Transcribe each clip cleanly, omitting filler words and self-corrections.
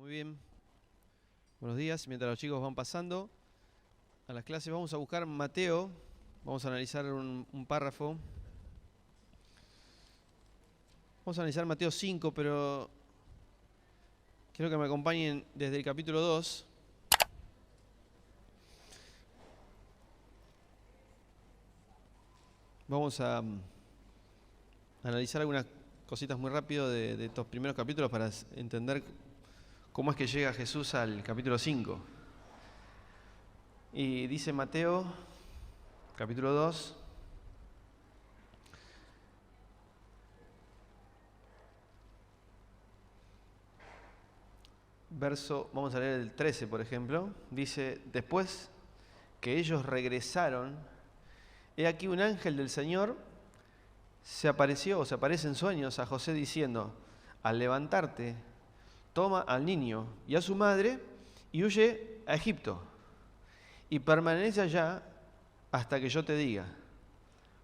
Muy bien. Buenos días. Mientras los chicos van pasando a las clases, vamos a buscar Mateo. Vamos a analizar un párrafo. Vamos a analizar Mateo 5, pero quiero que me acompañen desde el capítulo 2. Vamos a analizar algunas cositas muy rápido de estos primeros capítulos para entender cómo es que llega Jesús al capítulo 5. Y dice Mateo, capítulo 2, vamos a leer el 13, por ejemplo. Dice: después que ellos regresaron, he aquí un ángel del Señor se aparece en sueños a José diciendo: al levantarte, toma al niño y a su madre y huye a Egipto y permanece allá hasta que yo te diga,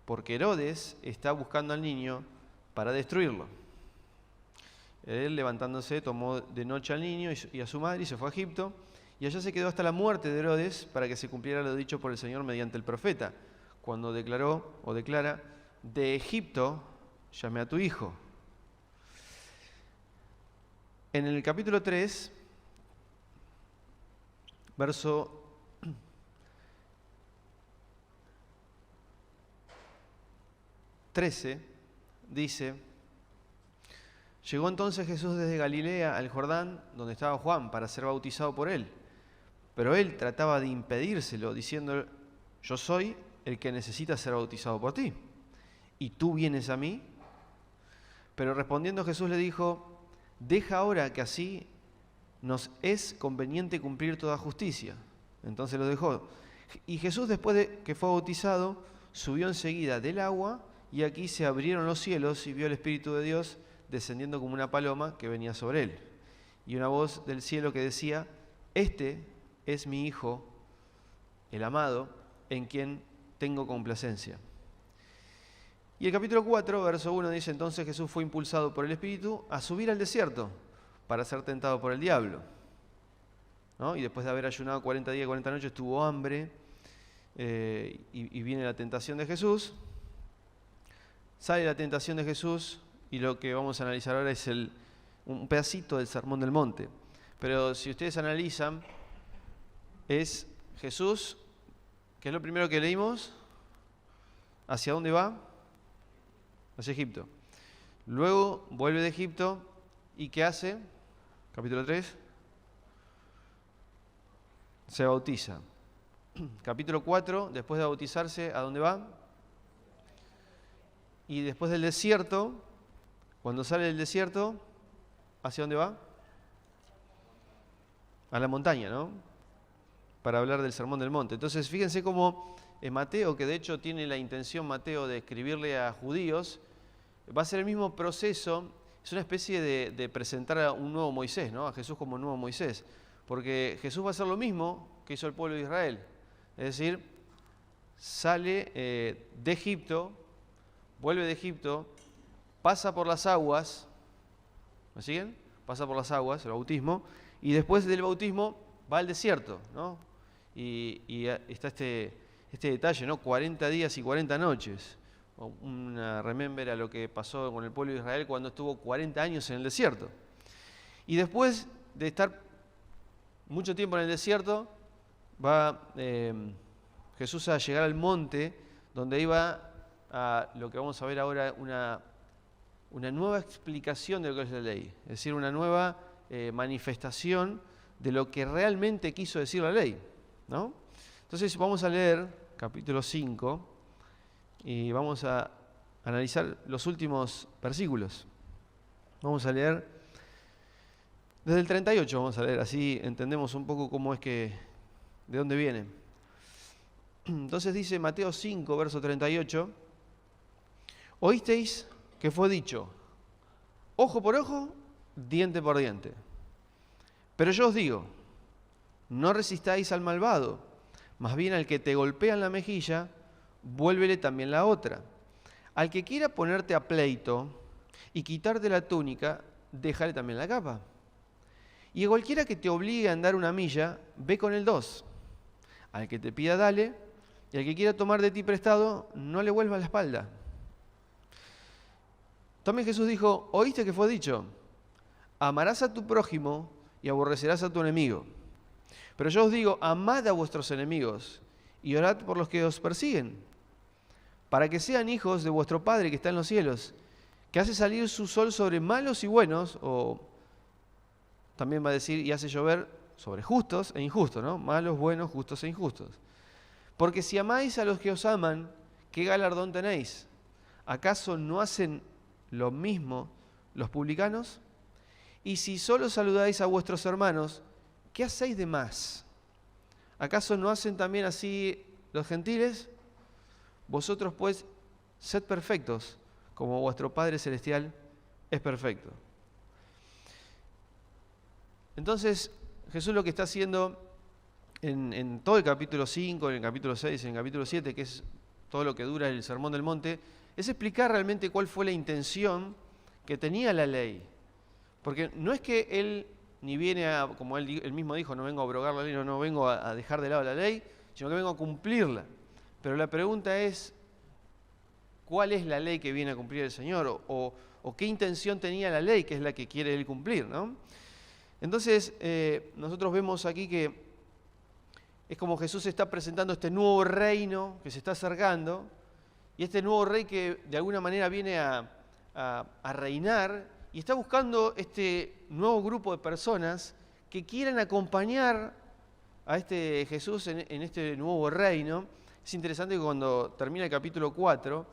porque Herodes está buscando al niño para destruirlo. Él, levantándose, tomó de noche al niño y a su madre y se fue a Egipto, y allá se quedó hasta la muerte de Herodes, para que se cumpliera lo dicho por el Señor mediante el profeta, cuando declara: de Egipto llamé a tu hijo. En el capítulo 3, verso 13, dice: llegó entonces Jesús desde Galilea al Jordán, donde estaba Juan, para ser bautizado por él. Pero él trataba de impedírselo, diciendo: yo soy el que necesita ser bautizado por ti, ¿y tú vienes a mí? Pero respondiendo Jesús le dijo: deja ahora, que así nos es conveniente cumplir toda justicia. Entonces lo dejó. Y Jesús, después de que fue bautizado, subió enseguida del agua, y aquí se abrieron los cielos, y vio el Espíritu de Dios descendiendo como una paloma que venía sobre él. Y una voz del cielo que decía: este es mi Hijo, el amado, en quien tengo complacencia. Y el capítulo 4, verso 1 dice: entonces Jesús fue impulsado por el Espíritu a subir al desierto para ser tentado por el diablo, ¿no? Y después de haber ayunado 40 días y 40 noches, tuvo hambre, y viene la tentación de Jesús. Sale la tentación de Jesús, y lo que vamos a analizar ahora es un pedacito del Sermón del Monte. Pero si ustedes analizan, es Jesús, que es lo primero que leímos, ¿hacia dónde va? Hacia Egipto. Luego vuelve de Egipto, ¿y qué hace? Capítulo 3. Se bautiza. Capítulo 4, después de bautizarse, ¿a dónde va? Y después del desierto, cuando sale del desierto, ¿hacia dónde va? A la montaña, ¿no? Para hablar del Sermón del Monte. Entonces, fíjense cómo Mateo, que de hecho tiene la intención Mateo de escribirle a judíos, va a ser el mismo proceso. Es una especie de presentar a un nuevo Moisés, ¿no? A Jesús como nuevo Moisés. Porque Jesús va a hacer lo mismo que hizo el pueblo de Israel. Es decir, sale de Egipto, vuelve de Egipto, pasa por las aguas, ¿me siguen? Pasa por las aguas, el bautismo, y después del bautismo va al desierto, ¿no? Y está este detalle, ¿no? 40 días y 40 noches. Una remember a lo que pasó con el pueblo de Israel cuando estuvo 40 años en el desierto. Y después de estar mucho tiempo en el desierto, va Jesús a llegar al monte, donde iba a lo que vamos a ver ahora, una nueva explicación de lo que es la ley. Es decir, una nueva manifestación de lo que realmente quiso decir la ley, ¿no? Entonces vamos a leer capítulo 5 y vamos a analizar los últimos versículos. Vamos a leer desde el 38, vamos a leer, así entendemos un poco cómo es que, de dónde viene. Entonces dice Mateo 5, verso 38, oísteis que fue dicho: ojo por ojo, diente por diente. Pero yo os digo, no resistáis al malvado, más bien al que te golpea en la mejilla, vuélvele también la otra. Al que quiera ponerte a pleito y quitarte la túnica, déjale también la capa. Y a cualquiera que te obligue a andar una milla, ve con el 2. Al que te pida, dale, y al que quiera tomar de ti prestado, no le vuelvas la espalda. También Jesús dijo, ¿oíste que fue dicho? Amarás a tu prójimo y aborrecerás a tu enemigo. Pero yo os digo, amad a vuestros enemigos y orad por los que os persiguen, para que sean hijos de vuestro Padre que está en los cielos, que hace salir su sol sobre malos y buenos, o también va a decir, y hace llover sobre justos e injustos, ¿no? Malos, buenos, justos e injustos. Porque si amáis a los que os aman, ¿qué galardón tenéis? ¿Acaso no hacen lo mismo los publicanos? Y si solo saludáis a vuestros hermanos, ¿qué hacéis de más? ¿Acaso no hacen también así los gentiles? Vosotros pues sed perfectos, como vuestro Padre Celestial es perfecto. Entonces, Jesús lo que está haciendo en todo el capítulo 5, en el capítulo 6, en el capítulo 7, que es todo lo que dura el Sermón del Monte, es explicar realmente cuál fue la intención que tenía la ley. Porque no es que Él ni viene a, como él mismo dijo, no vengo a abrogar la ley, no vengo a dejar de lado la ley, sino que vengo a cumplirla. Pero la pregunta es, ¿cuál es la ley que viene a cumplir el Señor? O qué intención tenía la ley, que es la que quiere Él cumplir, ¿no? Entonces, nosotros vemos aquí que es como Jesús está presentando este nuevo reino que se está acercando, y este nuevo rey que de alguna manera viene a reinar, y está buscando este nuevo grupo de personas que quieran acompañar a este Jesús en este nuevo reino. Es interesante que cuando termina el capítulo 4,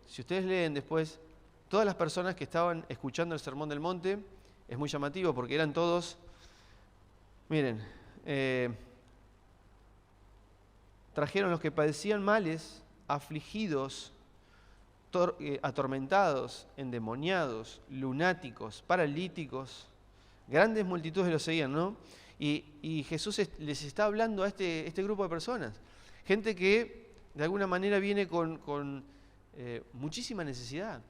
si ustedes leen después, todas las personas que estaban escuchando el Sermón del Monte, es muy llamativo porque eran todos, miren, trajeron los que padecían males, afligidos, atormentados, endemoniados, lunáticos, paralíticos, grandes multitudes los seguían, ¿no? Y Jesús les está hablando a este grupo de personas, gente que de alguna manera viene con muchísima necesidad,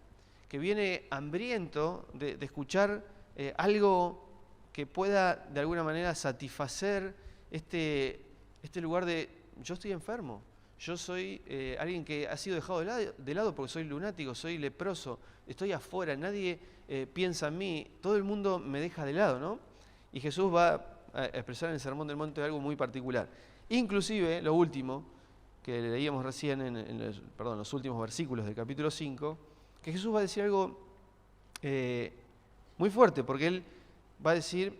que viene hambriento de escuchar algo que pueda de alguna manera satisfacer este lugar de yo estoy enfermo. Yo soy alguien que ha sido dejado de lado porque soy lunático, soy leproso, estoy afuera, nadie piensa en mí, todo el mundo me deja de lado, ¿no? Y Jesús va a expresar en el Sermón del Monte algo muy particular. Inclusive, lo último, que leíamos recién en los últimos versículos del capítulo 5, que Jesús va a decir algo muy fuerte, porque Él va a decir,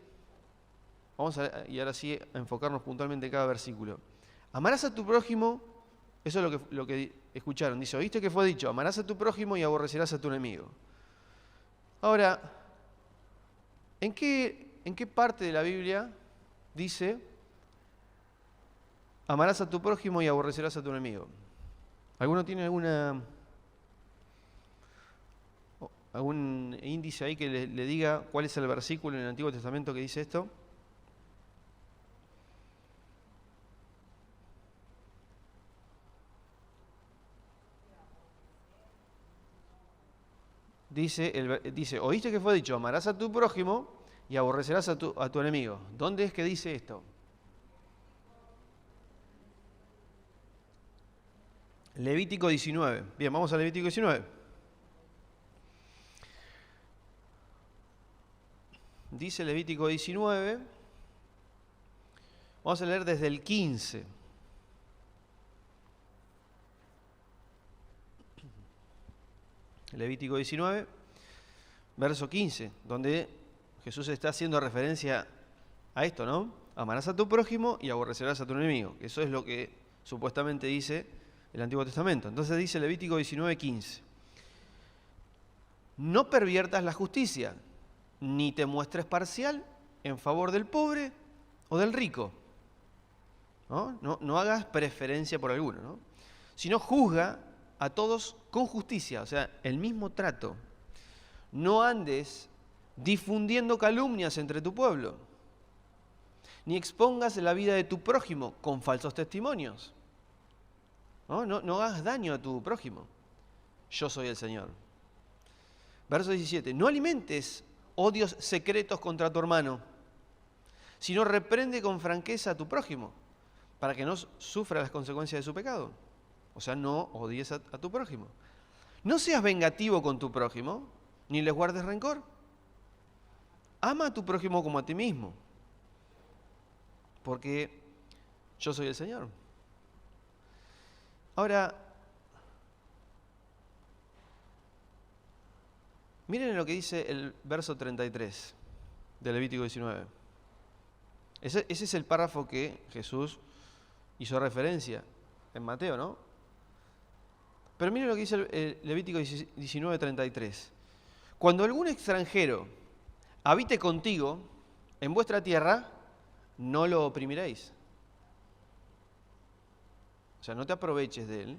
y ahora sí a enfocarnos puntualmente en cada versículo. Amarás a tu prójimo. Eso es lo que escucharon. Dice, ¿oíste que fue dicho? Amarás a tu prójimo y aborrecerás a tu enemigo. Ahora, ¿en qué parte de la Biblia dice amarás a tu prójimo y aborrecerás a tu enemigo? ¿Alguno tiene algún índice ahí que le diga cuál es el versículo en el Antiguo Testamento que dice esto? Dice, ¿oíste que fue dicho? Amarás a tu prójimo y aborrecerás a tu enemigo. ¿Dónde es que dice esto? Levítico 19. Bien, vamos a Levítico 19. Dice Levítico 19. Vamos a leer desde el 15. Levítico 19, verso 15, donde Jesús está haciendo referencia a esto, ¿no? Amarás a tu prójimo y aborrecerás a tu enemigo. Eso es lo que supuestamente dice el Antiguo Testamento. Entonces dice Levítico 19, 15. No perviertas la justicia, ni te muestres parcial en favor del pobre o del rico. No hagas preferencia por alguno, ¿no? Sino juzga a todos con justicia, o sea, el mismo trato. No andes difundiendo calumnias entre tu pueblo, ni expongas la vida de tu prójimo con falsos testimonios. No hagas daño a tu prójimo. Yo soy el Señor. Verso 17. No alimentes odios secretos contra tu hermano, sino reprende con franqueza a tu prójimo, para que no sufra las consecuencias de su pecado. O sea, no odies a tu prójimo. No seas vengativo con tu prójimo, ni les guardes rencor. Ama a tu prójimo como a ti mismo, porque yo soy el Señor. Ahora, miren lo que dice el verso 33 de Levítico 19. Ese es el párrafo que Jesús hizo referencia en Mateo, ¿no? Pero miren lo que dice el Levítico 19:33. Cuando algún extranjero habite contigo en vuestra tierra, no lo oprimiréis. O sea, no te aproveches de él.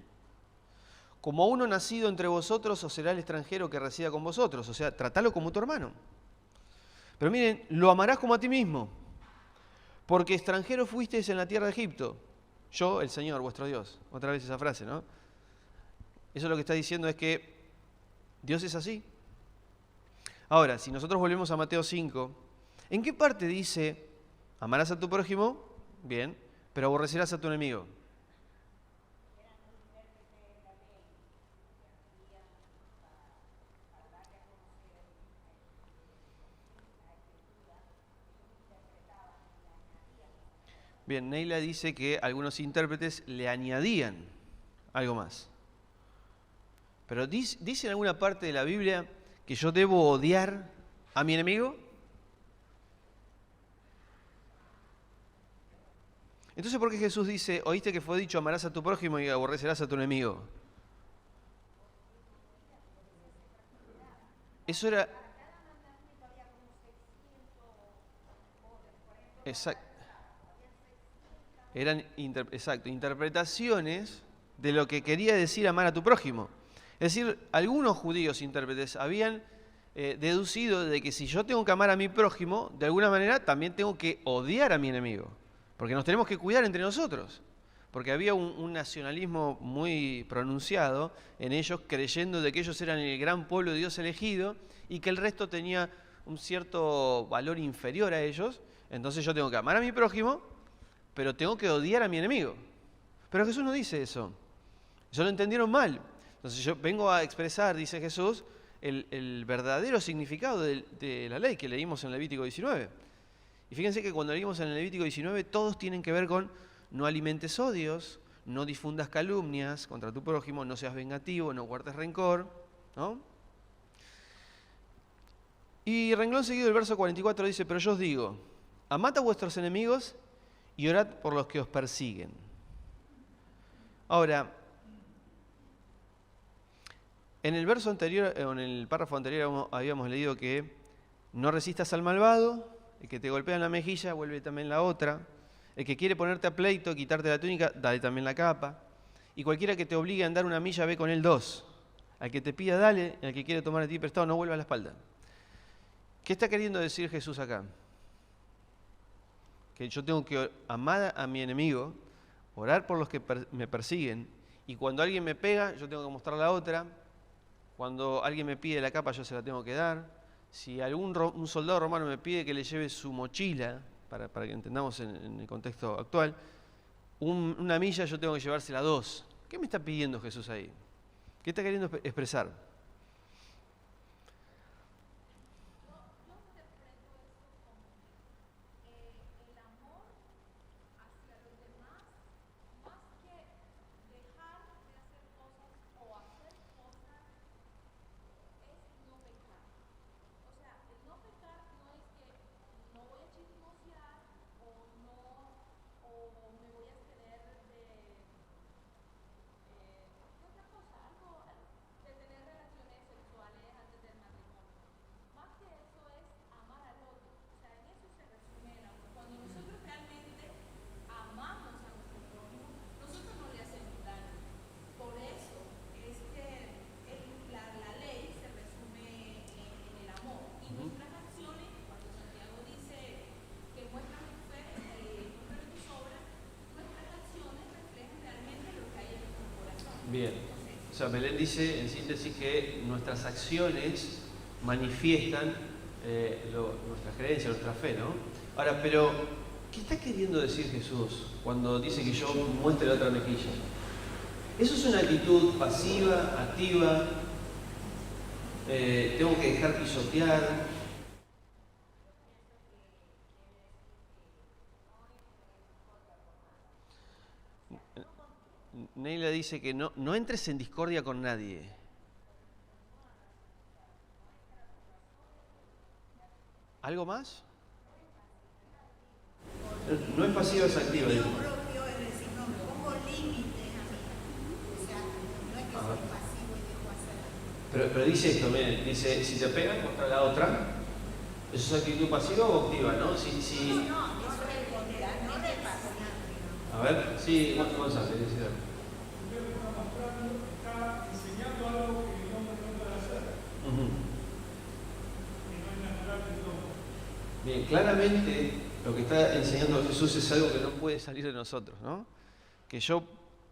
Como uno nacido entre vosotros, os será el extranjero que resida con vosotros. O sea, tratalo como tu hermano. Pero miren, lo amarás como a ti mismo, porque extranjero fuisteis en la tierra de Egipto. Yo, el Señor, vuestro Dios. Otra vez esa frase, ¿no? Eso lo que está diciendo es que Dios es así. Ahora, si nosotros volvemos a Mateo 5, ¿en qué parte dice, amarás a tu prójimo? Bien, pero aborrecerás a tu enemigo. Bien, Neila dice que algunos intérpretes le añadían algo más. Pero ¿dice en alguna parte de la Biblia que yo debo odiar a mi enemigo? Entonces, ¿por qué Jesús dice, oíste que fue dicho, amarás a tu prójimo y aborrecerás a tu enemigo? Eso era... Exacto. Eran interpretaciones de lo que quería decir amar a tu prójimo. Es decir, algunos judíos intérpretes habían deducido de que si yo tengo que amar a mi prójimo, de alguna manera también tengo que odiar a mi enemigo. Porque nos tenemos que cuidar entre nosotros. Porque había un nacionalismo muy pronunciado en ellos, creyendo de que ellos eran el gran pueblo de Dios elegido y que el resto tenía un cierto valor inferior a ellos. Entonces yo tengo que amar a mi prójimo, pero tengo que odiar a mi enemigo. Pero Jesús no dice eso. Eso lo entendieron mal. Entonces yo vengo a expresar, dice Jesús, el verdadero significado de la ley que leímos en Levítico 19. Y fíjense que cuando leímos en el Levítico 19, todos tienen que ver con no alimentes odios, no difundas calumnias contra tu prójimo, no seas vengativo, no guardes rencor, ¿no? Y renglón seguido el verso 44 dice, pero yo os digo, amad a vuestros enemigos y orad por los que os persiguen. Ahora, en el verso anterior, o en el párrafo anterior habíamos leído que no resistas al malvado, el que te golpea en la mejilla, vuelve también la otra. El que quiere ponerte a pleito, quitarte la túnica, dale también la capa. Y cualquiera que te obligue a andar una milla, ve con él 2. Al que te pida, dale, y al que quiere tomar a ti prestado, no vuelva a la espalda. ¿Qué está queriendo decir Jesús acá? Que yo tengo que amar a mi enemigo, orar por los que me persiguen, y cuando alguien me pega, yo tengo que mostrar la otra. Cuando alguien me pide la capa, yo se la tengo que dar. Si un soldado romano me pide que le lleve su mochila, para que entendamos en el contexto actual, una milla yo tengo que llevársela 2. ¿Qué me está pidiendo Jesús ahí? ¿Qué está queriendo expresar? Bien. O sea, Belén dice en síntesis que nuestras acciones manifiestan nuestra creencia, nuestra fe, ¿no? Ahora, pero, ¿qué está queriendo decir Jesús cuando dice que yo muestre la otra mejilla? ¿Eso es una actitud pasiva, activa? ¿Tengo que dejar pisotear? Neila dice que no entres en discordia con nadie. ¿Algo más? No es pasiva, es activa. Lo propio es decir, no pongo límites a mí. O sea, no es que soy pasivo y dejo hacer. Pero dice esto, miren, dice, si te pegan contra la otra, ¿eso es actitud pasiva o activa, no? No, eso es ponderar, no de pasión. A ver, sí, Gonzalo, decía. Está enseñando algo que el hombre no puede hacer. Que no es natural del hombre. Bien, claramente lo que está enseñando Jesús es algo que no puede salir de nosotros, ¿no? Que yo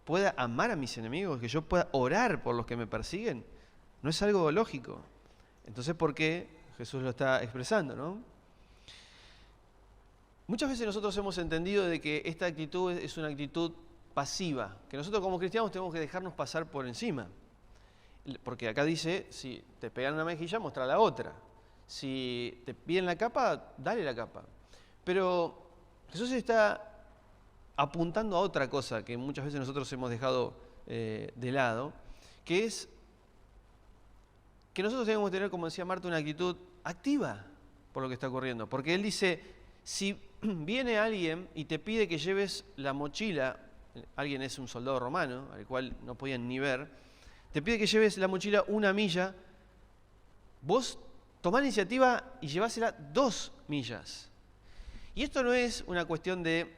pueda amar a mis enemigos, que yo pueda orar por los que me persiguen, no es algo lógico. Entonces, ¿por qué Jesús lo está expresando, no? Muchas veces nosotros hemos entendido de que esta actitud es una actitud pasiva, que nosotros como cristianos tenemos que dejarnos pasar por encima. Porque acá dice, si te pegan una mejilla, muestra la otra. Si te piden la capa, dale la capa. Pero Jesús está apuntando a otra cosa que muchas veces nosotros hemos dejado de lado, que es que nosotros tenemos que tener, como decía Marta, una actitud activa por lo que está ocurriendo. Porque Él dice, si viene alguien y te pide que lleves la mochila, alguien es un soldado romano, al cual no podían ni ver, te pide que lleves la mochila 1 milla, vos tomá la iniciativa y llevásela 2 millas. Y esto no es una cuestión de,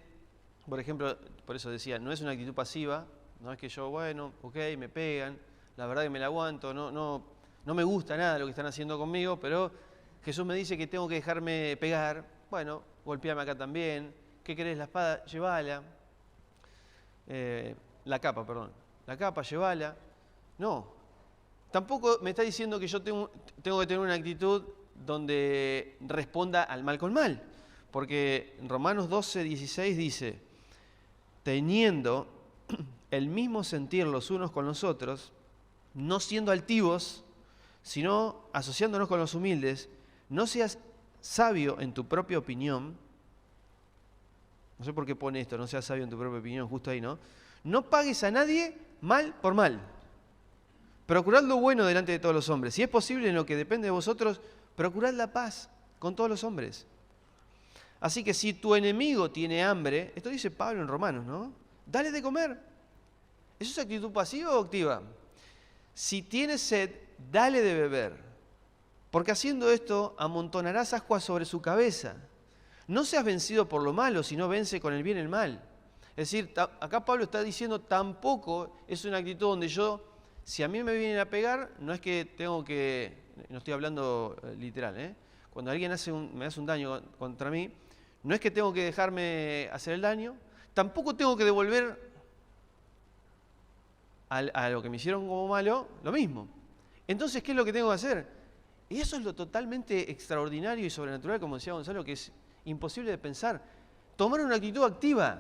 por ejemplo, por eso decía, no es una actitud pasiva, no es que yo, bueno, ok, me pegan, la verdad que me la aguanto, no me gusta nada lo que están haciendo conmigo, pero Jesús me dice que tengo que dejarme pegar, bueno, golpeame acá también, ¿qué querés, la espada? Llévala, la capa, llévala. No, tampoco me está diciendo que yo tengo que tener una actitud donde responda al mal con mal. Porque en Romanos 12:16 dice, teniendo el mismo sentir los unos con los otros, no siendo altivos, sino asociándonos con los humildes, no seas sabio en tu propia opinión. No sé por qué pone esto, no seas sabio en tu propia opinión, justo ahí, ¿no? No pagues a nadie mal por mal. Procurad lo bueno delante de todos los hombres. Si es posible, en lo que depende de vosotros, procurad la paz con todos los hombres. Así que si tu enemigo tiene hambre, esto dice Pablo en Romanos, ¿no? Dale de comer. ¿Eso es actitud pasiva o activa? Si tienes sed, dale de beber. Porque haciendo esto, amontonarás ascuas sobre su cabeza. No seas vencido por lo malo, sino vence con el bien el mal. Es decir, acá Pablo está diciendo, tampoco es una actitud donde yo, si a mí me vienen a pegar, no es que tengo que, no estoy hablando literal, ¿eh? Cuando alguien me hace un daño contra mí, no es que tengo que dejarme hacer el daño, tampoco tengo que devolver a lo que me hicieron como malo lo mismo. Entonces, ¿qué es lo que tengo que hacer? Y eso es lo totalmente extraordinario y sobrenatural, como decía Gonzalo, que es imposible de pensar. Tomar una actitud activa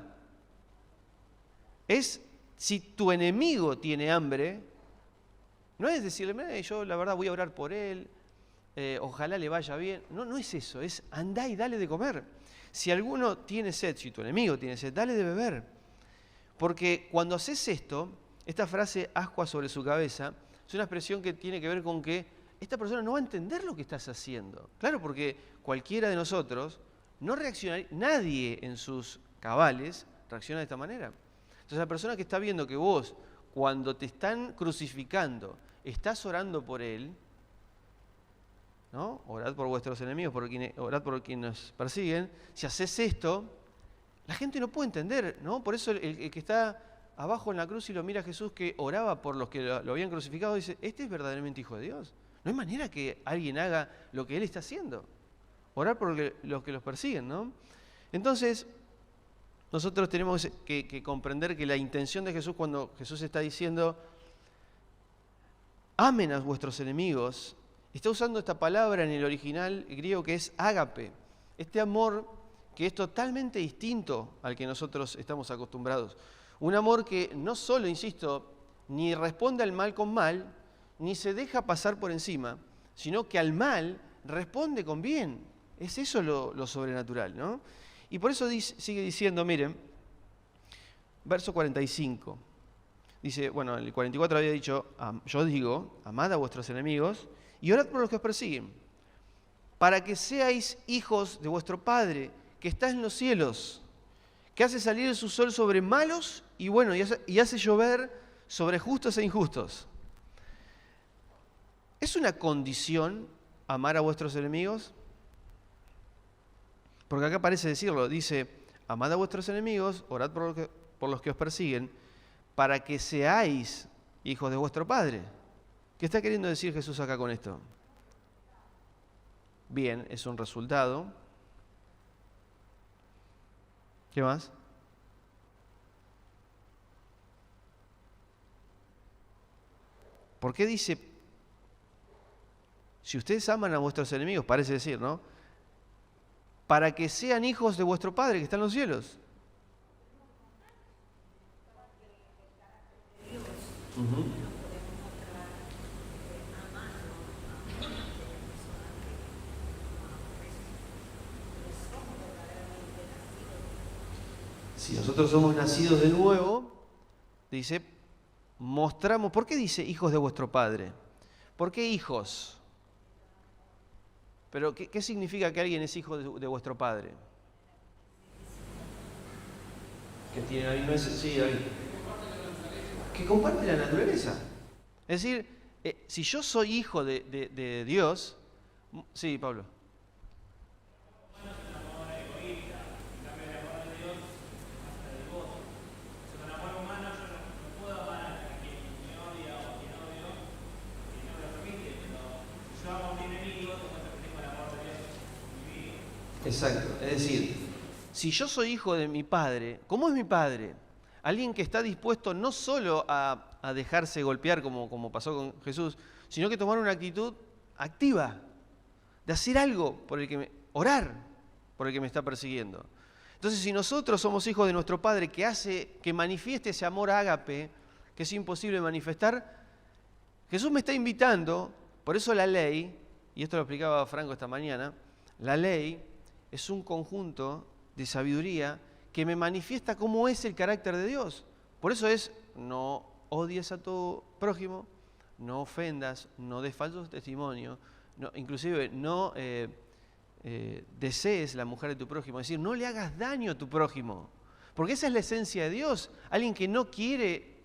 es, si tu enemigo tiene hambre, no es decirle, mira, yo la verdad voy a orar por él, ojalá le vaya bien. No es eso, es andá y dale de comer. Si alguno tiene sed, si tu enemigo tiene sed, dale de beber. Porque cuando haces esto, esta frase ascua sobre su cabeza, es una expresión que tiene que ver con que esta persona no va a entender lo que estás haciendo. Claro, porque cualquiera de nosotros no reacciona, nadie en sus cabales reacciona de esta manera. Entonces la persona que está viendo que vos, cuando te están crucificando, estás orando por él, ¿no? Orad por vuestros enemigos, orad por quienes nos persiguen. Si haces esto, la gente no puede entender, ¿no? Por eso el que está abajo en la cruz y lo mira a Jesús, que oraba por los que lo habían crucificado, dice, ¿este es verdaderamente hijo de Dios? No hay manera que alguien haga lo que él está haciendo. Orar por los que los persiguen, ¿no? Entonces, nosotros tenemos que comprender que la intención de Jesús, cuando Jesús está diciendo, amen a vuestros enemigos, está usando esta palabra en el original griego que es ágape. Este amor que es totalmente distinto al que nosotros estamos acostumbrados. Un amor que no solo, insisto, ni responde al mal con mal, ni se deja pasar por encima, sino que al mal responde con bien. Es eso lo sobrenatural, ¿no? Y por eso sigue diciendo, miren, verso 45. Dice, bueno, el 44 había dicho, yo digo, amad a vuestros enemigos y orad por los que os persiguen, para que seáis hijos de vuestro Padre, que está en los cielos, que hace salir su sol sobre malos y buenos, y hace llover sobre justos e injustos. ¿Es una condición amar a vuestros enemigos? Porque acá parece decirlo, dice, amad a vuestros enemigos, orad por los que os persiguen, para que seáis hijos de vuestro Padre. ¿Qué está queriendo decir Jesús acá con esto? Bien, es un resultado. ¿Qué más? ¿Por qué dice, si ustedes aman a vuestros enemigos, parece decir, ¿no? Para que sean hijos de vuestro Padre que está en los cielos. Si nosotros somos nacidos de nuevo, dice, mostramos, ¿por qué dice hijos de vuestro Padre? ¿Por qué hijos? Pero ¿qué significa que alguien es hijo de vuestro Padre? Que tiene la misma, sí, que comparte la naturaleza. Es decir, si yo soy hijo de Dios, sí, Pablo. Exacto, es decir, si yo soy hijo de mi padre, ¿cómo es mi padre? Alguien que está dispuesto no solo a dejarse golpear como pasó con Jesús, sino que tomar una actitud activa, de hacer algo orar por el que me está persiguiendo. Entonces, si nosotros somos hijos de nuestro Padre que manifieste ese amor ágape, que es imposible manifestar, Jesús me está invitando, por eso la ley, y esto lo explicaba Franco esta mañana, la ley es un conjunto de sabiduría que me manifiesta cómo es el carácter de Dios. Por eso es, no odies a tu prójimo, no ofendas, no des falsos testimonios, inclusive no desees la mujer de tu prójimo. Es decir, no le hagas daño a tu prójimo. Porque esa es la esencia de Dios. Alguien que no quiere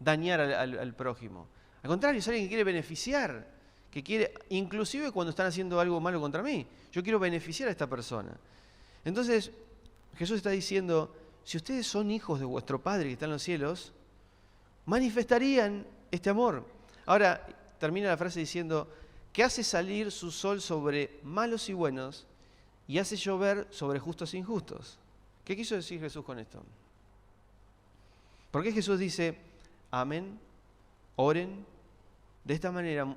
dañar al prójimo. Al contrario, es alguien que quiere beneficiar, que quiere, inclusive cuando están haciendo algo malo contra mí. Yo quiero beneficiar a esta persona. Entonces, Jesús está diciendo, si ustedes son hijos de vuestro Padre que está en los cielos, manifestarían este amor. Ahora, termina la frase diciendo, que hace salir su sol sobre malos y buenos y hace llover sobre justos e injustos. ¿Qué quiso decir Jesús con esto? ¿Por qué Jesús dice, amen, oren? De esta manera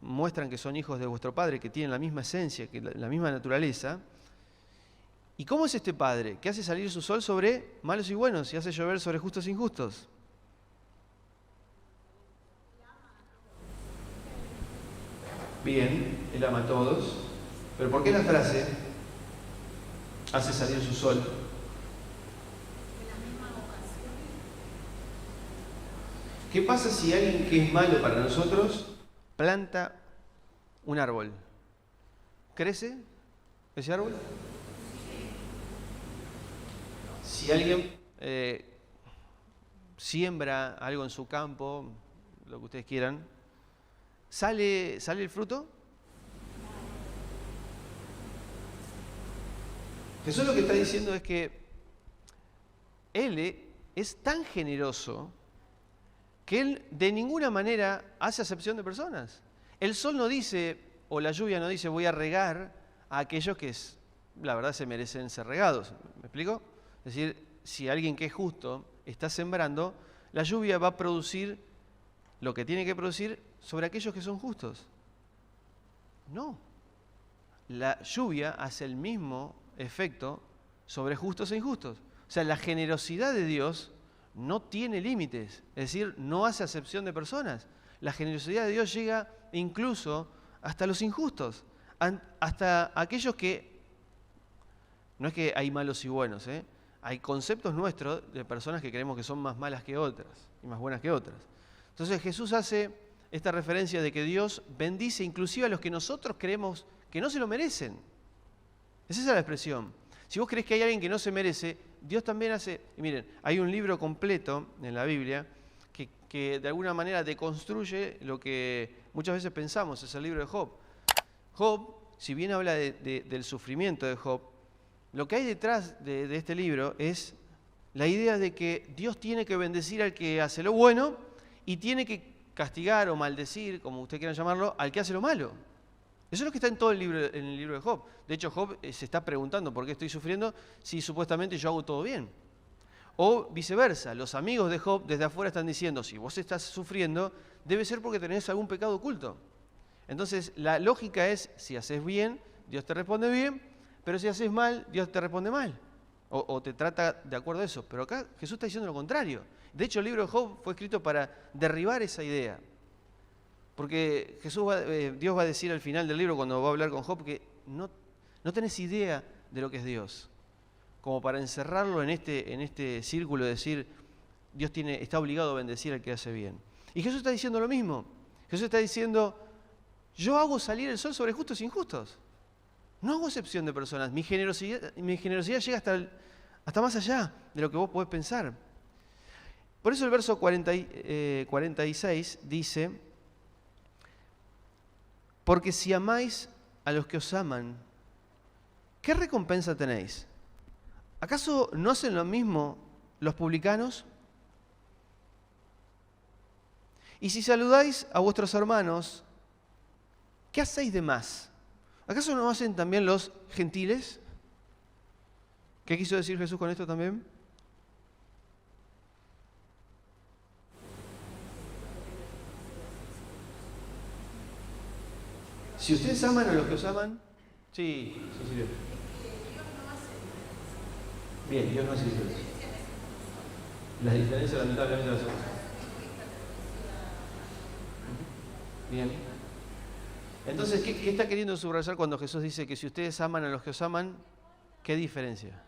muestran que son hijos de vuestro Padre, que tienen la misma esencia, que la misma naturaleza. ¿Y cómo es este Padre? Que hace salir su sol sobre malos y buenos y hace llover sobre justos e injustos. Bien, Él ama a todos. Pero ¿por qué la frase hace salir su sol? ¿Qué pasa si alguien que es malo para nosotros planta un árbol? ¿Crece ese árbol? Si alguien siembra algo en su campo, lo que ustedes quieran, ¿sale el fruto? Jesús lo que está diciendo es que Él es tan generoso que Él de ninguna manera hace acepción de personas. El sol no dice, o la lluvia no dice, voy a regar a aquellos que la verdad se merecen ser regados. ¿Me explico? Es decir, si alguien que es justo está sembrando, la lluvia va a producir lo que tiene que producir sobre aquellos que son justos. No. La lluvia hace el mismo efecto sobre justos e injustos. O sea, la generosidad de Dios no tiene límites, es decir, no hace acepción de personas. La generosidad de Dios llega incluso hasta los injustos, hasta aquellos que, no es que hay malos y buenos, hay conceptos nuestros de personas que creemos que son más malas que otras y más buenas que otras. Entonces Jesús hace esta referencia de que Dios bendice inclusive a los que nosotros creemos que no se lo merecen. Esa es la expresión. Si vos crees que hay alguien que no se merece, Dios también hace... Y miren, hay un libro completo en la Biblia que de alguna manera deconstruye lo que muchas veces pensamos, es el libro de Job. Job, si bien habla del sufrimiento de Job, lo que hay detrás de este libro es la idea de que Dios tiene que bendecir al que hace lo bueno y tiene que castigar o maldecir, como usted quiera llamarlo, al que hace lo malo. Eso es lo que está en todo en el libro de Job. De hecho, Job se está preguntando por qué estoy sufriendo si supuestamente yo hago todo bien. O viceversa, los amigos de Job desde afuera están diciendo, si vos estás sufriendo, debe ser porque tenés algún pecado oculto. Entonces, la lógica es, si haces bien, Dios te responde bien, pero si haces mal, Dios te responde mal. O te trata de acuerdo a eso. Pero acá Jesús está diciendo lo contrario. De hecho, el libro de Job fue escrito para derribar esa idea. Porque Dios va a decir al final del libro, cuando va a hablar con Job, que no tenés idea de lo que es Dios. Como para encerrarlo en este círculo de decir, Dios está obligado a bendecir al que hace bien. Y Jesús está diciendo lo mismo. Jesús está diciendo, yo hago salir el sol sobre justos e injustos. No hago excepción de personas. Mi generosidad llega hasta más allá de lo que vos podés pensar. Por eso el verso 46 dice, porque si amáis a los que os aman, ¿qué recompensa tenéis? ¿Acaso no hacen lo mismo los publicanos? Y si saludáis a vuestros hermanos, ¿qué hacéis de más? ¿Acaso no hacen también los gentiles? ¿Qué quiso decir Jesús con esto también? Si ustedes aman a los que os aman, sí. Bien, Dios no hace diferencia. Las diferencias lamentablemente las hacemos. Bien. Entonces, ¿qué está queriendo subrayar cuando Jesús dice que si ustedes aman a los que os aman, qué diferencia?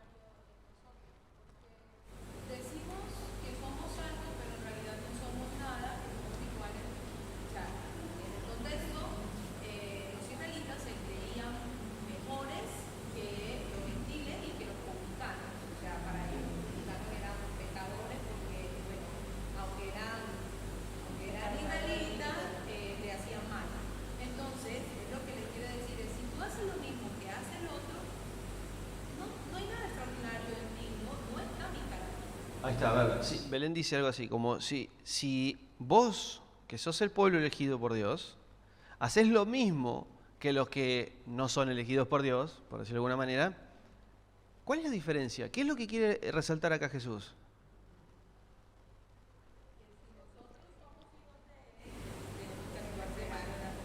Decimos que somos santos, pero en realidad no somos nada, que somos iguales. O sea, en el contexto, los israelitas se creían mejores que los gentiles y que los publicanos. O sea, para ellos los publicanos eran pecadores porque, bueno, aunque eran israelitas, le hacían mal. Entonces, lo que les quiero decir es, si tú haces lo mismo que hace el otro, no hay nada extraordinario en ti, no está mi carácter. Ahí está, a ver, sí, Belén dice algo así, como si vos, que sos el pueblo elegido por Dios, haces lo mismo que los que no son elegidos por Dios, por decirlo de alguna manera, ¿cuál es la diferencia? ¿Qué es lo que quiere resaltar acá Jesús?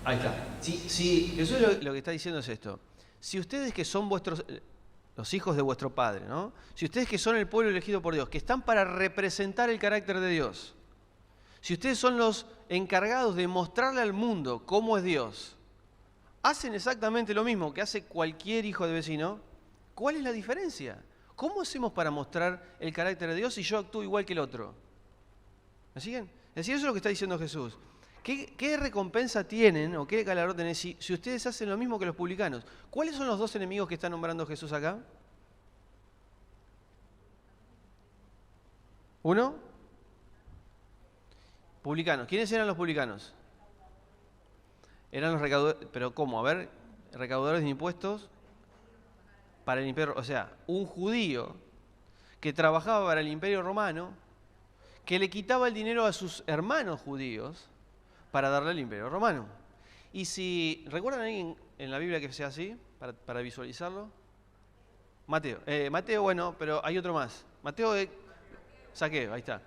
Ahí está. Sí, Jesús lo que está diciendo es esto. Si ustedes que son los hijos de vuestro Padre, ¿no? Si ustedes que son el pueblo elegido por Dios, que están para representar el carácter de Dios, si ustedes son los encargados de mostrarle al mundo cómo es Dios, hacen exactamente lo mismo que hace cualquier hijo de vecino, ¿cuál es la diferencia? ¿Cómo hacemos para mostrar el carácter de Dios si yo actúo igual que el otro? ¿Me siguen? Es decir, eso es lo que está diciendo Jesús. ¿Qué recompensa tienen o qué galardón tienen si ustedes hacen lo mismo que los publicanos? ¿Cuáles son los dos enemigos que está nombrando Jesús acá? ¿Uno? Publicanos. ¿Quiénes eran los publicanos? Eran los recaudadores. ¿Pero cómo? A ver, recaudadores de impuestos para el imperio. O sea, un judío que trabajaba para el imperio romano, que le quitaba el dinero a sus hermanos judíos para darle al imperio romano. Y si, ¿recuerdan alguien en la Biblia que sea así? Para visualizarlo. Mateo, bueno, pero hay otro más. Saqueo, ahí está.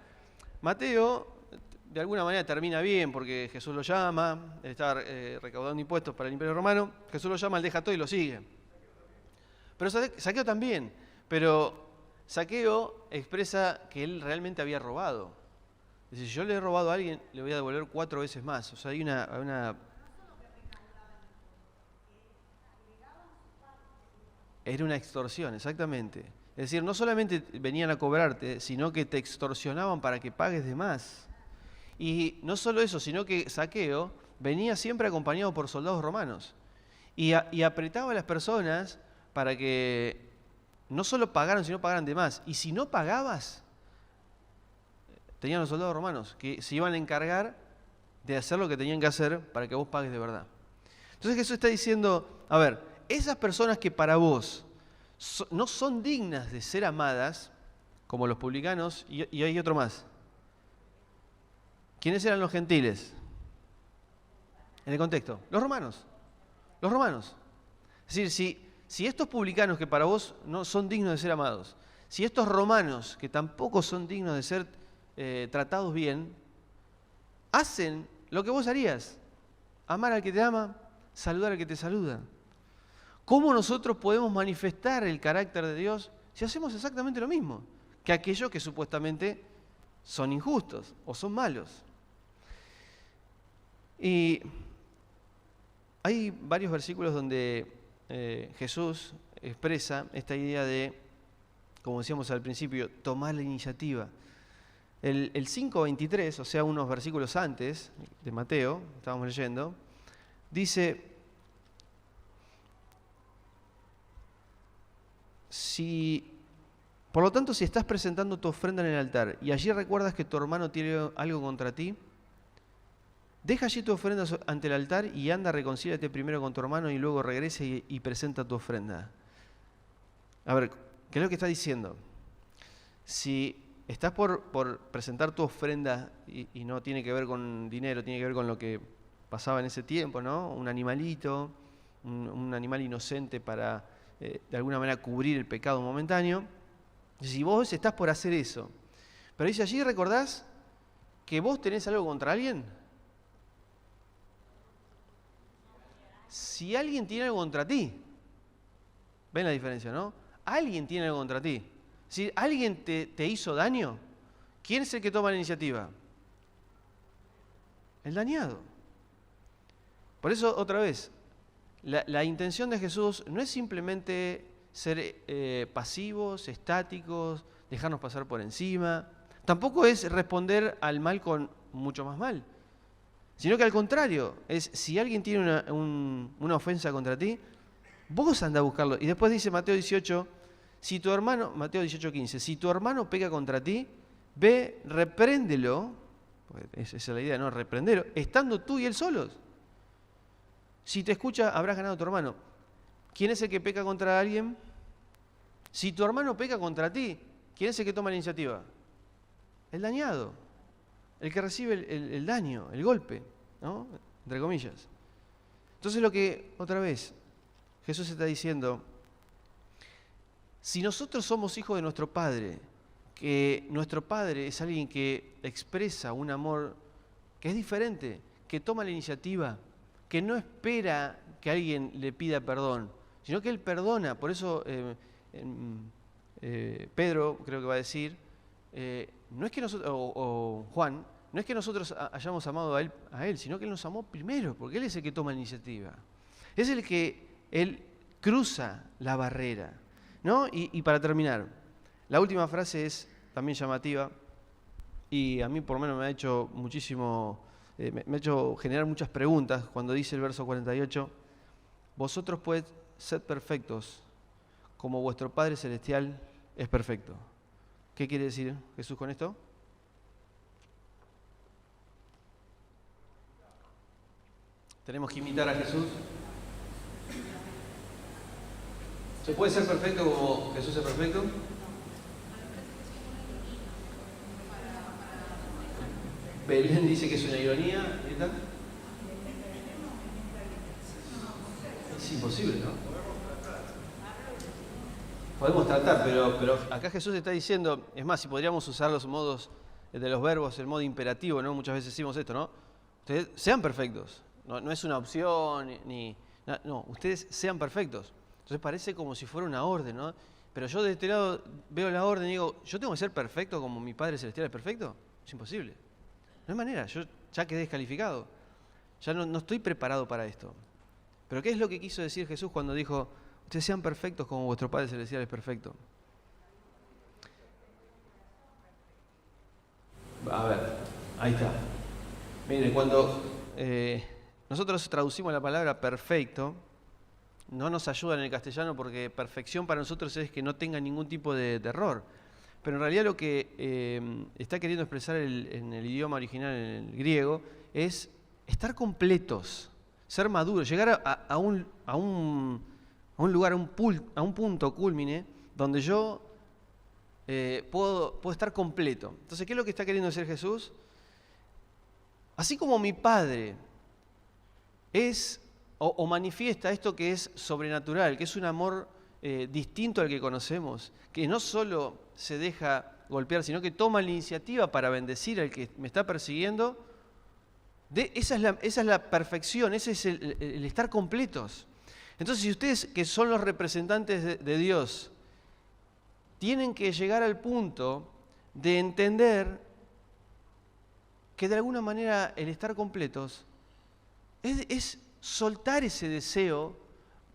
Mateo, de alguna manera termina bien porque Jesús lo llama, él estaba recaudando impuestos para el Imperio Romano, Jesús lo llama, él deja todo y lo sigue. Pero Zaqueo también, pero Zaqueo expresa que él realmente había robado. Dice, si yo le he robado a alguien, le voy a devolver 4 veces más. O sea, hay una... Era una extorsión, exactamente. Es decir, no solamente venían a cobrarte, sino que te extorsionaban para que pagues de más. Y no solo eso, sino que Zaqueo venía siempre acompañado por soldados romanos. Y apretaba a las personas para que no solo pagaran, sino pagaran de más. Y si no pagabas, tenían los soldados romanos que se iban a encargar de hacer lo que tenían que hacer para que vos pagues de verdad. Entonces Jesús está diciendo, a ver, esas personas que para vos no son dignas de ser amadas, como los publicanos, y hay otro más. ¿Quiénes eran los gentiles? En el contexto, los romanos. Los romanos. Es decir, si estos publicanos que para vos no son dignos de ser amados, si estos romanos que tampoco son dignos de ser tratados bien, hacen lo que vos harías, amar al que te ama, saludar al que te saluda. ¿Cómo nosotros podemos manifestar el carácter de Dios si hacemos exactamente lo mismo que aquellos que supuestamente son injustos o son malos? Y hay varios versículos donde Jesús expresa esta idea de, como decíamos al principio, tomar la iniciativa. El 5:23, o sea, unos versículos antes de Mateo, estábamos leyendo, dice, por lo tanto, si estás presentando tu ofrenda en el altar y allí recuerdas que tu hermano tiene algo contra ti, deja allí tu ofrenda ante el altar y anda, reconcíliate primero con tu hermano y luego regresa y presenta tu ofrenda. A ver, ¿qué es lo que está diciendo? Si estás por presentar tu ofrenda y no tiene que ver con dinero, tiene que ver con lo que pasaba en ese tiempo, ¿no? Un animalito, un animal inocente para de alguna manera cubrir el pecado momentáneo. Si vos estás por hacer eso, pero dice allí, ¿recordás que vos tenés algo contra alguien? Si alguien tiene algo contra ti, ¿ven la diferencia, no? Alguien tiene algo contra ti. Si alguien te hizo daño, ¿quién es el que toma la iniciativa? El dañado. Por eso, otra vez, la intención de Jesús no es simplemente ser pasivos, estáticos, dejarnos pasar por encima. Tampoco es responder al mal con mucho más mal. Sino que al contrario, es si alguien tiene una ofensa contra ti, vos andá a buscarlo. Y después dice Mateo 18, Mateo 18:15, si tu hermano peca contra ti, ve, repréndelo, esa es la idea, ¿no? Reprendelo, estando tú y él solos. Si te escucha, habrás ganado a tu hermano. ¿Quién es el que peca contra alguien? Si tu hermano peca contra ti, ¿quién es el que toma la iniciativa? El dañado, el que recibe el daño, el golpe, ¿no? Entre comillas. Entonces otra vez, Jesús está diciendo, si nosotros somos hijos de nuestro Padre, que nuestro Padre es alguien que expresa un amor que es diferente, que toma la iniciativa, que no espera que alguien le pida perdón, sino que Él perdona. Por eso Pedro creo que va a decir, no es que nosotros, o Juan, no es que nosotros hayamos amado a él, sino que Él nos amó primero, porque Él es el que toma la iniciativa. Es el que Él cruza la barrera, ¿no? Y para terminar, la última frase es también llamativa y a mí por lo menos me ha hecho me ha hecho generar muchas preguntas cuando dice el verso 48, vosotros pues sed perfectos como vuestro Padre Celestial es perfecto. ¿Qué quiere decir Jesús con esto? Tenemos que imitar a Jesús. ¿Se puede ser perfecto como Jesús es perfecto? Belén dice que es una ironía. ¿Y tal? Es imposible, ¿no? Podemos tratar, pero acá Jesús está diciendo, es más, si podríamos usar los modos de los verbos en modo imperativo, ¿no? Muchas veces decimos esto, ¿no? Ustedes sean perfectos. No es una opción, no, ustedes sean perfectos. Entonces parece como si fuera una orden, ¿no? Pero yo de este lado veo la orden y digo, ¿yo tengo que ser perfecto como mi Padre Celestial es perfecto? Es imposible. No hay manera, yo ya quedé descalificado. Ya no estoy preparado para esto. Pero ¿qué es lo que quiso decir Jesús cuando dijo, ustedes sean perfectos como vuestro Padre Celestial es perfecto? A ver, ahí está. Mire, cuando nosotros traducimos la palabra perfecto, no nos ayuda en el castellano porque perfección para nosotros es que no tenga ningún tipo de error. Pero en realidad lo que está queriendo expresar en el idioma original, en el griego, es estar completos, ser maduros, llegar a un lugar, a un punto culmine donde yo puedo estar completo. Entonces, ¿qué es lo que está queriendo decir Jesús? Así como mi Padre es o manifiesta esto que es sobrenatural, que es un amor distinto al que conocemos, que no solo se deja golpear, sino que toma la iniciativa para bendecir al que me está persiguiendo, esa es la perfección, ese es el estar completos. Entonces, si ustedes, que son los representantes de Dios, tienen que llegar al punto de entender que de alguna manera el estar completos es soltar ese deseo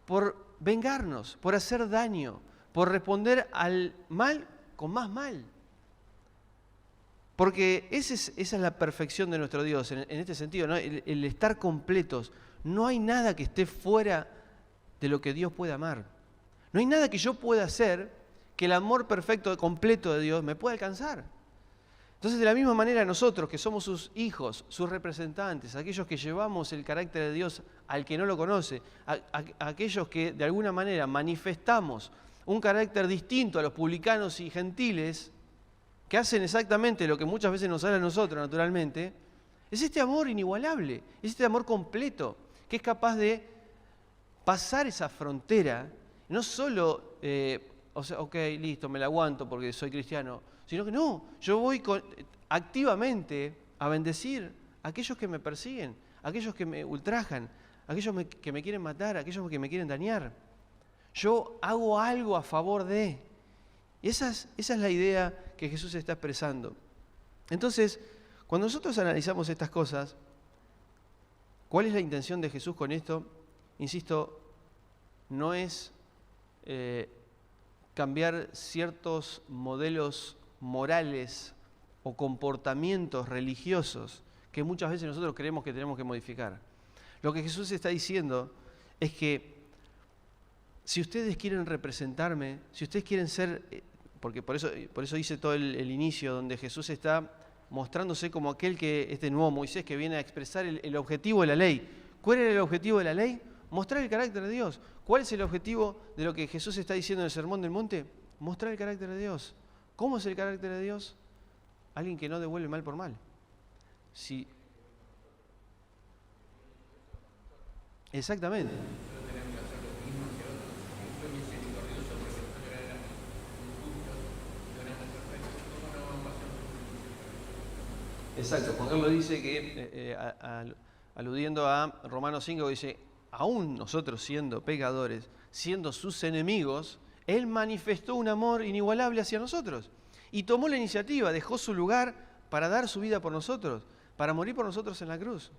por vengarnos, por hacer daño, por responder al mal con más mal. Porque esa es la perfección de nuestro Dios en este sentido, ¿no? El estar completos. No hay nada que esté fuera de lo que Dios puede amar. No hay nada que yo pueda hacer que el amor perfecto, completo de Dios me pueda alcanzar. Entonces, de la misma manera, nosotros que somos sus hijos, sus representantes, aquellos que llevamos el carácter de Dios al que no lo conoce, aquellos que de alguna manera manifestamos un carácter distinto a los publicanos y gentiles, que hacen exactamente lo que muchas veces nos sale a nosotros, naturalmente, es este amor inigualable, es este amor completo, que es capaz de pasar esa frontera, no solo, ok, listo, me la aguanto porque soy cristiano, sino que no, yo voy activamente a bendecir a aquellos que me persiguen, a aquellos que me ultrajan, a aquellos que me quieren matar, a aquellos que me quieren dañar. Yo hago algo a favor de. Y esa es la idea que Jesús está expresando. Entonces, cuando nosotros analizamos estas cosas, ¿cuál es la intención de Jesús con esto? Insisto, no es cambiar ciertos modelos morales o comportamientos religiosos que muchas veces nosotros creemos que tenemos que modificar. Lo que Jesús está diciendo es que si ustedes quieren representarme, si ustedes quieren ser, porque por eso hice todo el inicio donde Jesús está mostrándose como aquel que, este nuevo Moisés que viene a expresar el objetivo de la ley. ¿Cuál era el objetivo de la ley? Mostrar el carácter de Dios. ¿Cuál es el objetivo de lo que Jesús está diciendo en el Sermón del Monte? Mostrar el carácter de Dios. ¿Cómo es el carácter de Dios? Alguien que no devuelve mal por mal. Sí. Exactamente. Exacto. Juan Carlos dice que, aludiendo a Romanos 5, dice, aún nosotros siendo pecadores, siendo sus enemigos, Él manifestó un amor inigualable hacia nosotros. Y tomó la iniciativa, dejó su lugar para dar su vida por nosotros, para morir por nosotros en la cruz.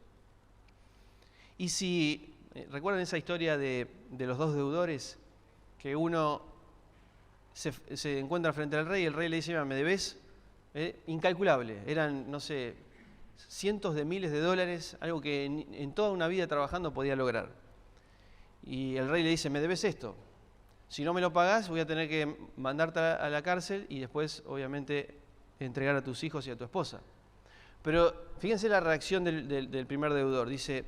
Y si, ¿recuerdan esa historia de los dos deudores? Que uno se encuentra frente al rey y el rey le dice, mira, me debes incalculable. Eran, no sé, cientos de miles de dólares, algo que en toda una vida trabajando podía lograr. Y el rey le dice, me debes esto. Si no me lo pagás, voy a tener que mandarte a la cárcel y después, obviamente, entregar a tus hijos y a tu esposa. Pero fíjense la reacción del primer deudor. Dice,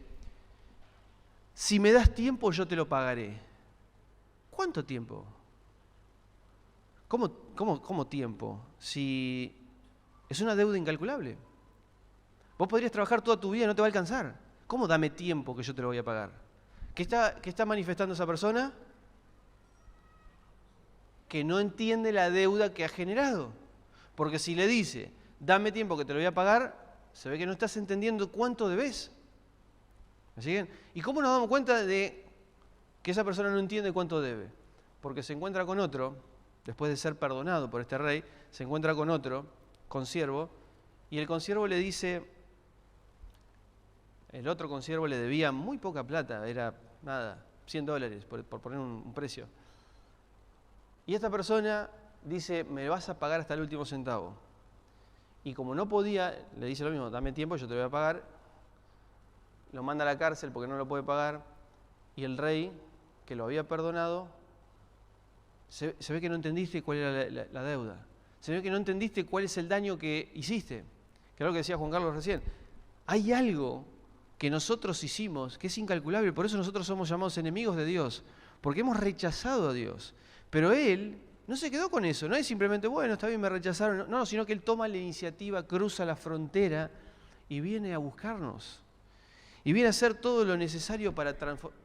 si me das tiempo, yo te lo pagaré. ¿Cuánto tiempo? ¿Cómo tiempo? Si es una deuda incalculable. Vos podrías trabajar toda tu vida y no te va a alcanzar. ¿Cómo dame tiempo que yo te lo voy a pagar? ¿Qué está manifestando esa persona? Que no entiende la deuda que ha generado. Porque si le dice, dame tiempo que te lo voy a pagar, se ve que no estás entendiendo cuánto debes. ¿Me siguen? ¿Y cómo nos damos cuenta de que esa persona no entiende cuánto debe? Porque se encuentra con otro, después de ser perdonado por este rey, se encuentra con otro, consiervo, y el consiervo le dice, el otro consiervo le debía muy poca plata, era nada, $100, por poner un precio. Y esta persona dice, me vas a pagar hasta el último centavo. Y como no podía, le dice lo mismo, dame tiempo, yo te voy a pagar. Lo manda a la cárcel porque no lo puede pagar. Y el rey, que lo había perdonado, se ve que no entendiste cuál era la deuda. Se ve que no entendiste cuál es el daño que hiciste. Que es lo que decía Juan Carlos recién. Hay algo que nosotros hicimos que es incalculable. Por eso nosotros somos llamados enemigos de Dios. Porque hemos rechazado a Dios. Pero Él no se quedó con eso. No es simplemente, bueno, está bien, me rechazaron. No, sino que Él toma la iniciativa, cruza la frontera y viene a buscarnos. Y viene a hacer todo lo necesario para transformar.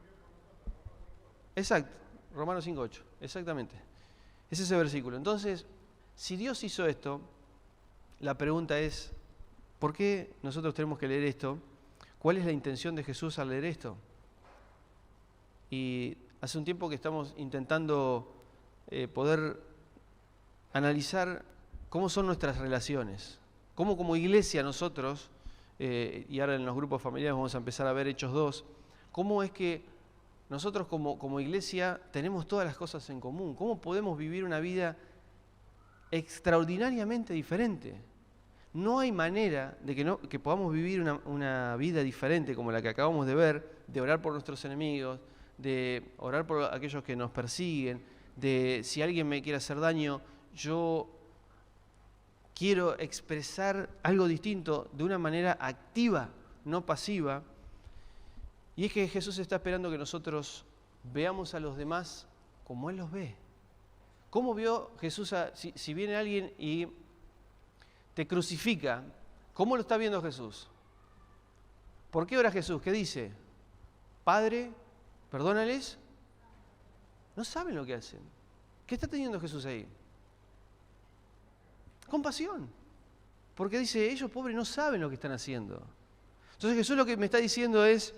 Exacto, Romanos 5:8, exactamente. Es ese versículo. Entonces, si Dios hizo esto, la pregunta es, ¿por qué nosotros tenemos que leer esto? ¿Cuál es la intención de Jesús al leer esto? Y hace un tiempo que estamos intentando poder analizar cómo son nuestras relaciones, cómo como iglesia nosotros, y ahora en los grupos familiares vamos a empezar a ver Hechos 2, cómo es que nosotros como iglesia tenemos todas las cosas en común, cómo podemos vivir una vida extraordinariamente diferente. No hay manera de que podamos vivir una vida diferente como la que acabamos de ver, de orar por nuestros enemigos, de orar por aquellos que nos persiguen, de si alguien me quiere hacer daño, yo quiero expresar algo distinto de una manera activa, no pasiva. Y es que Jesús está esperando que nosotros veamos a los demás como Él los ve. ¿Cómo vio Jesús si viene alguien y te crucifica? ¿Cómo lo está viendo Jesús? ¿Por qué ora Jesús? ¿Qué dice? Padre, perdónales. No saben lo que hacen. ¿Qué está teniendo Jesús ahí? Compasión. Porque dice, ellos pobres no saben lo que están haciendo. Entonces Jesús lo que me está diciendo es,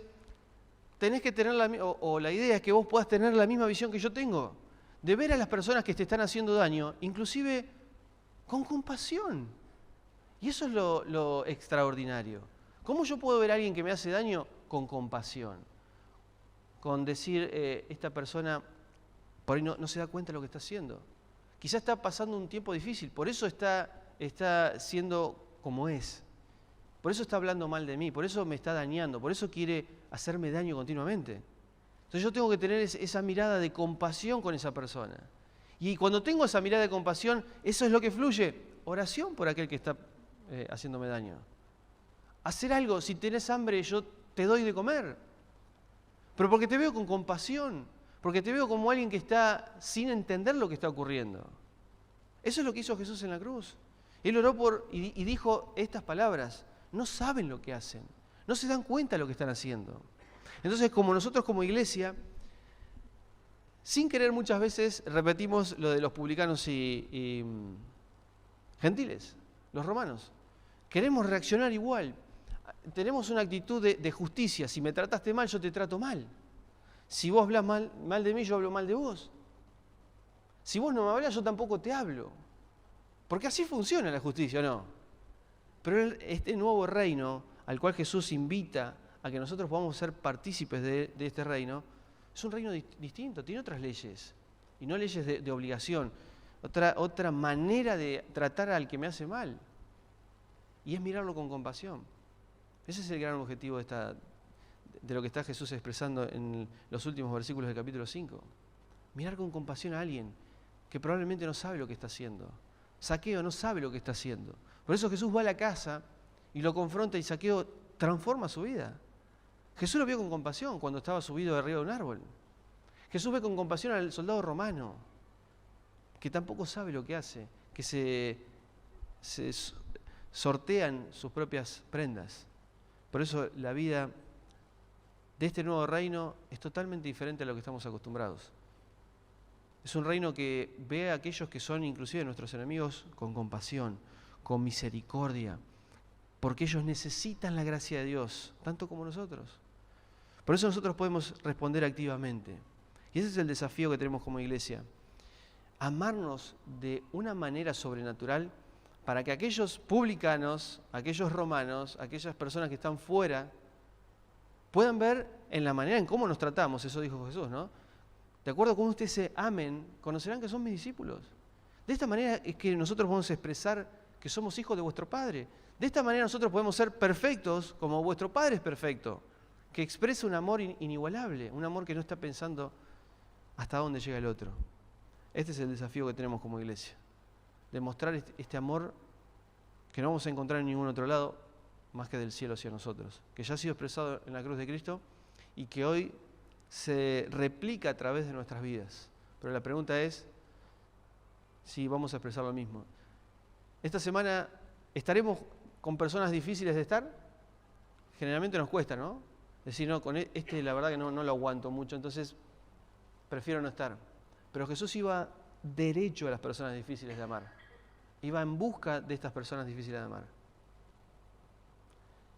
tenés que tener la idea es que vos puedas tener la misma visión que yo tengo, de ver a las personas que te están haciendo daño, inclusive con compasión. Y eso es lo extraordinario. ¿Cómo yo puedo ver a alguien que me hace daño con compasión? Con decir, esta persona por ahí no se da cuenta de lo que está haciendo. Quizá está pasando un tiempo difícil, por eso está siendo como es. Por eso está hablando mal de mí, por eso me está dañando, por eso quiere hacerme daño continuamente. Entonces yo tengo que tener esa mirada de compasión con esa persona. Y cuando tengo esa mirada de compasión, eso es lo que fluye. Oración por aquel que está haciéndome daño. Hacer algo, si tenés hambre, yo te doy de comer. Pero porque te veo con compasión, porque te veo como alguien que está sin entender lo que está ocurriendo. Eso es lo que hizo Jesús en la cruz. Él oró y dijo estas palabras. No saben lo que hacen, no se dan cuenta de lo que están haciendo. Entonces, como nosotros como iglesia, sin querer muchas veces repetimos lo de los publicanos y gentiles, los romanos. Queremos reaccionar igual. Tenemos una actitud de justicia. Si me trataste mal, yo te trato mal. Si vos hablas mal de mí, yo hablo mal de vos. Si vos no me hablas, yo tampoco te hablo. Porque así funciona la justicia, ¿no? Pero este nuevo reino al cual Jesús invita a que nosotros podamos ser partícipes de este reino, es un reino distinto, tiene otras leyes, y no leyes de obligación, otra manera de tratar al que me hace mal, y es mirarlo con compasión. Ese es el gran objetivo de lo que está Jesús expresando en los últimos versículos del capítulo 5. Mirar con compasión a alguien que probablemente no sabe lo que está haciendo. Zaqueo no sabe lo que está haciendo. Por eso Jesús va a la casa y lo confronta y Zaqueo transforma su vida. Jesús lo vio con compasión cuando estaba subido de arriba de un árbol. Jesús ve con compasión al soldado romano, que tampoco sabe lo que hace, que se sortean sus propias prendas. Por eso la vida de este nuevo reino es totalmente diferente a lo que estamos acostumbrados. Es un reino que ve a aquellos que son inclusive nuestros enemigos con compasión, con misericordia, porque ellos necesitan la gracia de Dios, tanto como nosotros. Por eso nosotros podemos responder activamente. Y ese es el desafío que tenemos como iglesia. Amarnos de una manera sobrenatural para que aquellos publicanos, aquellos romanos, aquellas personas que están fuera, puedan ver en la manera en cómo nos tratamos. Eso dijo Jesús, ¿no? De acuerdo con ustedes se amen, conocerán que son mis discípulos. De esta manera es que nosotros podemos expresar que somos hijos de vuestro Padre. De esta manera nosotros podemos ser perfectos como vuestro Padre es perfecto, que expresa un amor inigualable, un amor que no está pensando hasta dónde llega el otro. Este es el desafío que tenemos como iglesia. Demostrar este amor que no vamos a encontrar en ningún otro lado más que del cielo hacia nosotros, que ya ha sido expresado en la cruz de Cristo y que hoy se replica a través de nuestras vidas. Pero la pregunta es si vamos a expresar lo mismo. Esta semana, ¿estaremos con personas difíciles de estar? Generalmente nos cuesta, ¿no? Decir, no, con la verdad que no lo aguanto mucho, entonces prefiero no estar. Pero Jesús iba derecho a las personas difíciles de amar. Iba en busca de estas personas difíciles de amar.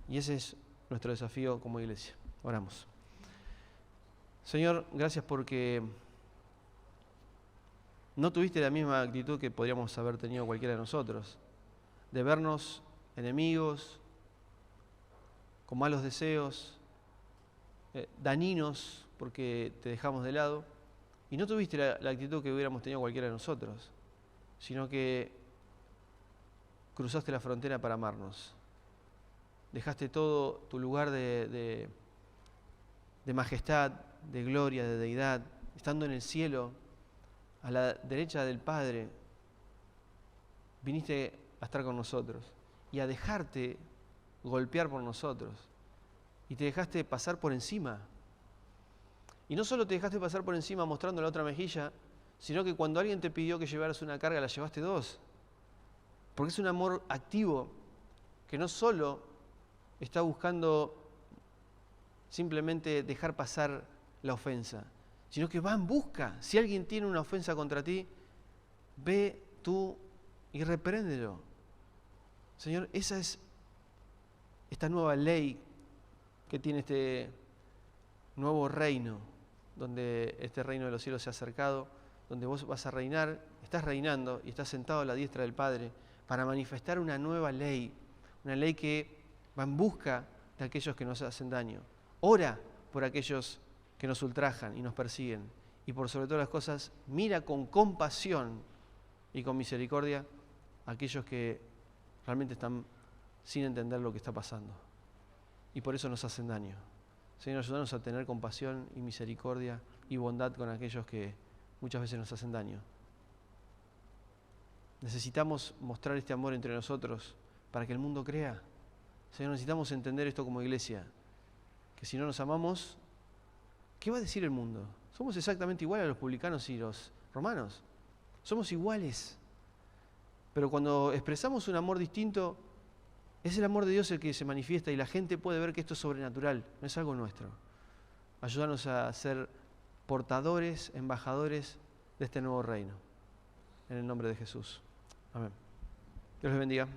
Y ese es nuestro desafío como iglesia. Oramos. Señor, gracias porque no tuviste la misma actitud que podríamos haber tenido cualquiera de nosotros, de vernos enemigos, con malos deseos, dañinos porque te dejamos de lado, y no tuviste la actitud que hubiéramos tenido cualquiera de nosotros, sino que cruzaste la frontera para amarnos. Dejaste todo tu lugar de majestad, de gloria, de deidad, estando en el cielo, a la derecha del Padre, viniste a estar con nosotros y a dejarte golpear por nosotros. Y te dejaste pasar por encima. Y no solo te dejaste pasar por encima mostrando la otra mejilla, sino que cuando alguien te pidió que llevaras una carga, la llevaste dos. Porque es un amor activo que no solo está buscando simplemente dejar pasar la ofensa, sino que va en busca. Si alguien tiene una ofensa contra ti, ve tú y repréndelo. Señor, esa es esta nueva ley que tiene este nuevo reino, donde este reino de los cielos se ha acercado, donde vos vas a reinar, estás reinando y estás sentado a la diestra del Padre para manifestar una nueva ley, una ley que va en busca de aquellos que nos hacen daño. Ora por aquellos que nos ultrajan y nos persiguen. Y por sobre todas las cosas, mira con compasión y con misericordia a aquellos que realmente están sin entender lo que está pasando. Y por eso nos hacen daño. Señor, ayúdanos a tener compasión y misericordia y bondad con aquellos que muchas veces nos hacen daño. Necesitamos mostrar este amor entre nosotros para que el mundo crea. Señor, necesitamos entender esto como iglesia, que si no nos amamos, ¿qué va a decir el mundo? Somos exactamente iguales a los publicanos y los romanos. Somos iguales. Pero cuando expresamos un amor distinto, es el amor de Dios el que se manifiesta y la gente puede ver que esto es sobrenatural, no es algo nuestro. Ayúdanos a ser portadores, embajadores de este nuevo reino. En el nombre de Jesús. Amén. Dios les bendiga.